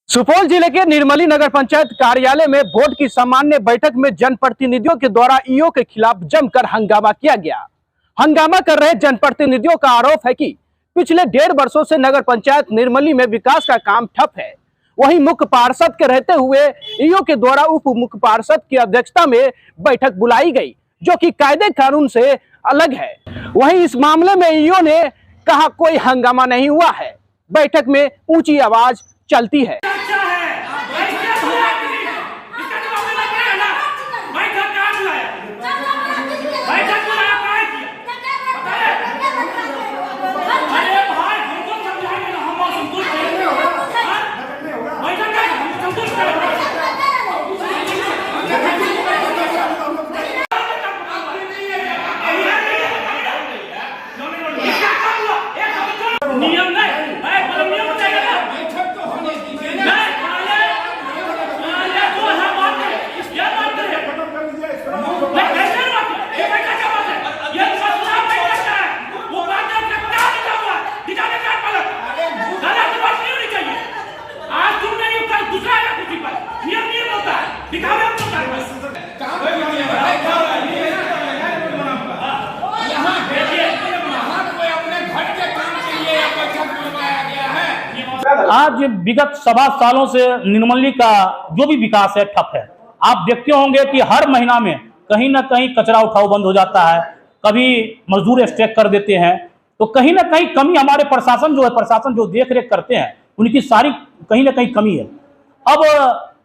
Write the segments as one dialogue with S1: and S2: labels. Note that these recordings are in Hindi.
S1: सुपौल जिले के निर्मली नगर पंचायत कार्यालय में बोर्ड की सामान्य बैठक में जनप्रतिनिधियों के द्वारा ईओ के खिलाफ जमकर हंगामा किया गया। हंगामा कर रहे जनप्रतिनिधियों का आरोप है कि पिछले 1.5 वर्षों से नगर पंचायत निर्मली में विकास का काम ठप है। वहीं मुख्य पार्षद के रहते हुए ईओ के द्वारा उप मुख्य पार्षद की अध्यक्षता में बैठक बुलाई गई, जो कि कायदे कानून से अलग है। वहीं इस मामले में ईओ ने कहा कोई हंगामा नहीं हुआ है। बैठक में ऊंची आवाज चलती है।
S2: आज विगत 7 सालों से निर्मली का जो भी विकास है ठप है। आप देखते होंगे कि हर महीना में कहीं ना कहीं कचरा उठाव बंद हो जाता है, कभी मजदूर स्ट्राइक कर देते हैं, तो कहीं ना कहीं कमी हमारे प्रशासन जो देख रेख करते हैं उनकी सारी कहीं ना कहीं कमी है। अब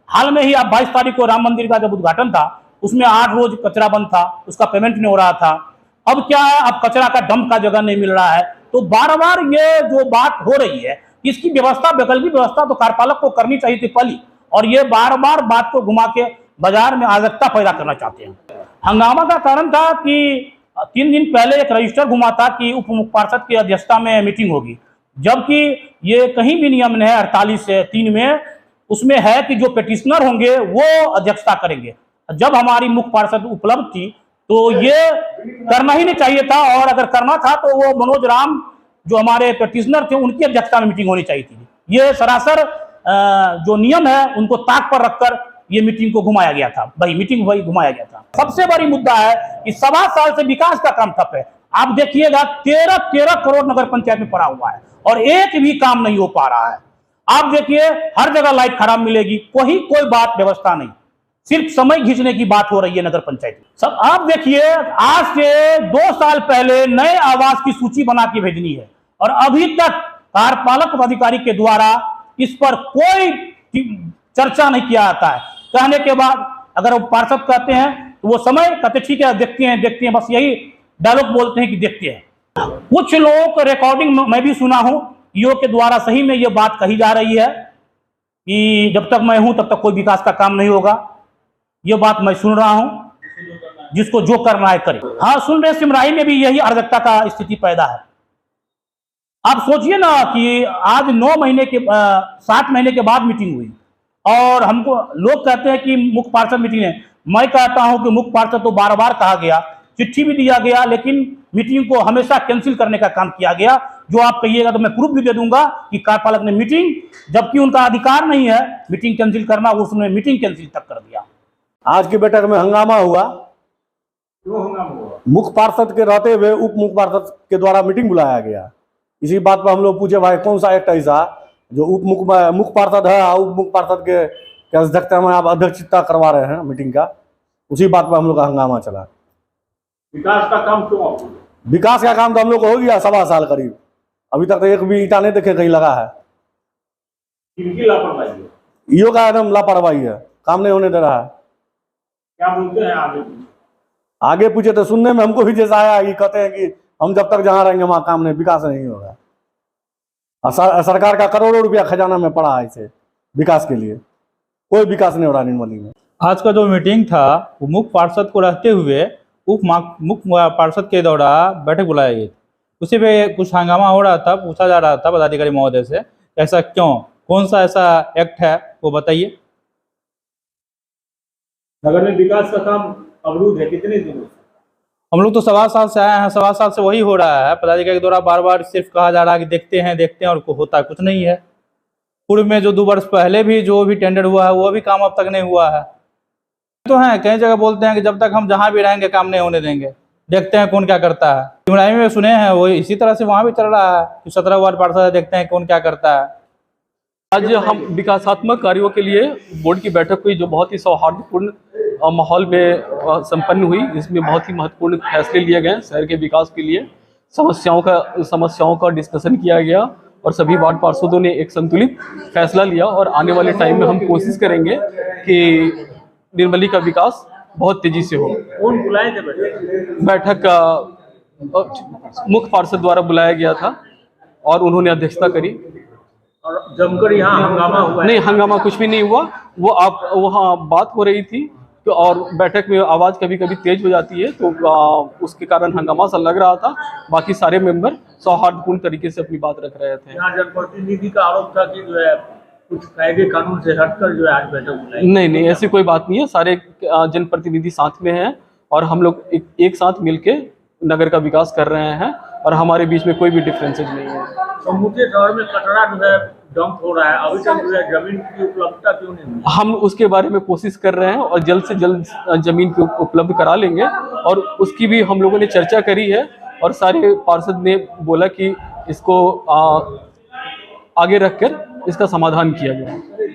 S2: हाल में ही 22 तारीख को राम मंदिर का जब उद्घाटन था, उसमें 8 रोज कचरा बंद था, उसका पेमेंट नहीं हो रहा था। अब क्या है, अब कचरा का डंप का जगह नहीं मिल रहा है। तो बार बार ये जो बात हो रही है, इसकी व्यवस्था, वैकल्पिक व्यवस्था तो कार्यपालक को करनी चाहिए थी पहली, और ये बार बार बात को घुमा के बाजार में अराजकता पैदा करना चाहते हैं। हंगामा का कारण था कि 3 दिन पहले एक रजिस्टर घुमा था कि उप मुख्य पार्षद की अध्यक्षता में मीटिंग होगी, जबकि ये कहीं भी नियम नहीं है 48(3) में, उसमें है कि जो पेटिशनर होंगे वो अध्यक्षता करेंगे। जब हमारी मुख्य पार्षद उपलब्ध थी तो ये करना ही नहीं चाहिए था, और अगर करना था तो वो मनोज राम जो हमारे पेटिशनर थे उनकी अध्यक्षता में मीटिंग होनी चाहिए थी। ये सरासर जो नियम है उनको ताक पर रखकर ये मीटिंग को घुमाया गया था, वही घुमाया गया था। सबसे बड़ी मुद्दा है कि 7 साल से विकास का काम ठप है। आप देखिएगा 13 करोड़ नगर पंचायत में पड़ा हुआ है और एक भी काम नहीं हो पा रहा है। आप देखिए हर जगह लाइट खराब मिलेगी, कोई बात व्यवस्था नहीं, सिर्फ समय खींचने की बात हो रही है नगर पंचायत में। सब आप देखिए, आज से 2 साल पहले नए आवास की सूची बना के भेजनी है और अभी तक कार्यपालक पदाधिकारी के द्वारा इस पर कोई चर्चा नहीं किया जाता है। कहने के बाद अगर वो पार्षद कहते हैं तो वो समय कहते ठीक है देखते हैं, बस यही डायलॉग बोलते हैं कि देखते हैं। कुछ लोगों को रिकॉर्डिंग मैं भी सुना हूं, ईओ के द्वारा सही में ये बात कही जा रही है कि जब तक मैं हूं तब तक कोई विकास का काम नहीं होगा। ये बात मैं सुन रहा हूं, जिसको जो करना है करे। हाँ, सुन रहे सिमराही में भी यही अराजकता का स्थिति पैदा है। आप सोचिए ना कि आज 7 महीने के बाद मीटिंग हुई और हमको लोग कहते हैं कि मुख्य पार्षद मीटिंग है। मैं कहता हूं कि मुख्य पार्षद तो बार बार कहा गया, चिट्ठी भी दिया गया, लेकिन मीटिंग को हमेशा कैंसिल करने का काम किया गया। जो आप कहिएगा तो मैं प्रूफ भी दे दूंगा कि कार्यपालक ने मीटिंग, जबकि उनका अधिकार नहीं है मीटिंग कैंसिल करना, उसने मीटिंग कैंसिल तक कर दिया।
S3: आज की बैठक में हंगामा हुआ। क्यों हंगामा हुआ? मुख्य पार्षद के रहते हुए उप मुख्य पार्षद के द्वारा मीटिंग बुलाया गया। इसी बात पर हम लोग पूछे भाई कौन सा एक्ट ऐसा जो उप मुख्य पार्षद है, उप मुख्य पार्षद के अध्यक्षता में आप अध्यक्षता करवा रहे हैं मीटिंग का। उसी बात पर हम लोग का हंगामा चला।
S4: विकास का काम क्यों?
S3: विकास का काम तो हम लोग को हो गया 7 साल करीब, अभी तक तो एक भी ईटा नहीं देखे कहीं लगा है।
S4: किनकी लापरवाही है?
S3: ईओ का एकदम लापरवाही है, काम नहीं होने दे रहा है।
S4: क्या बोलते हैं
S3: आगे पूछे तो सुनने में हमको भी जैसा आया कि कहते हैं कि हम जब तक जहां रहेंगे वहां काम नहीं, विकास नहीं होगा। सरकार का करोड़ों रुपया खजाना में पड़ा है इसे विकास के लिए, कोई विकास नहीं हो रहा निर्मली में।
S5: आज का जो मीटिंग था वो मुख्य पार्षद को रहते हुए उप मुख्य पार्षद के द्वारा बैठक बुलाई गई। उसी पे कुछ हंगामा हो रहा था, पूछा जा रहा था पदाधिकारी महोदय से ऐसा क्यों, कौन सा ऐसा एक्ट है वो बताइए।
S4: नगर में विकास का काम अवरुद्ध है कितने दिनों से?
S5: हम लोग तो 7 साल से आए हैं, 7 साल से वही हो रहा है। पदाधिकारी के द्वारा बार बार सिर्फ कहा जा रहा है कि देखते हैं और होता कुछ नहीं है। पूर्व में जो 2 वर्ष पहले भी जो भी टेंडर हुआ है वो भी काम अब तक नहीं हुआ है। तो हैं कई जगह बोलते हैं कि जब तक हम जहाँ भी रहेंगे काम नहीं होने देंगे, देखते हैं कौन क्या करता है। सिमराई में सुने हैं वो इसी तरह से वहाँ भी चल रहा है कि 17 वार्ड पार्षद है, देखते हैं कौन क्या करता है।
S6: आज हम विकासात्मक कार्यों के लिए बोर्ड की बैठक हुई जो बहुत ही सौहार्दपूर्ण माहौल में संपन्न हुई, जिसमें बहुत ही महत्वपूर्ण फैसले लिए गए शहर के विकास के लिए। समस्याओं का डिस्कशन किया गया और सभी वार्ड पार्षदों ने एक संतुलित फैसला लिया और आने वाले टाइम में हम कोशिश करेंगे कि निर्मली का विकास बहुत तेजी से हो।
S4: कौन बुलाए थे
S6: बैठक मुख्य पार्षद द्वारा बुलाया गया था और उन्होंने अध्यक्षता करी।
S4: और जमकर यहाँ हंगामा हुआ?
S6: नहीं, हंगामा कुछ भी नहीं हुआ। वो आप वहाँ बात हो रही थी तो और बैठक में आवाज़ कभी कभी तेज हो जाती है तो उसके कारण हंगामा सा लग रहा था। बाकी सारे मेंबर सौहार्दपूर्ण तरीके से अपनी बात रख रहे थे।
S4: यहाँ जनप्रतिनिधि का आरोप था कि जो है कुछ कायदे कानून से हटकर जो है आज बैठक बुलाई।
S6: नहीं, ऐसी कोई बात नहीं है। सारे जनप्रतिनिधि साथ में हैं और हम लोग एक साथ मिलके नगर का विकास कर रहे हैं और हमारे बीच में कोई भी डिफरेंसेज नहीं है।
S4: समूचे शहर में कचरा जो है डंप हो रहा है, अभी तक जो है जमीन की उपलब्धता क्यों नहीं हुई?
S6: हम उसके बारे में कोशिश कर रहे हैं और जल्द से जल्द जमीन को उपलब्ध करा लेंगे और उसकी भी हम लोगों ने चर्चा करी है और सारे पार्षद ने बोला कि इसको आगे रखकर इसका समाधान किया जाए।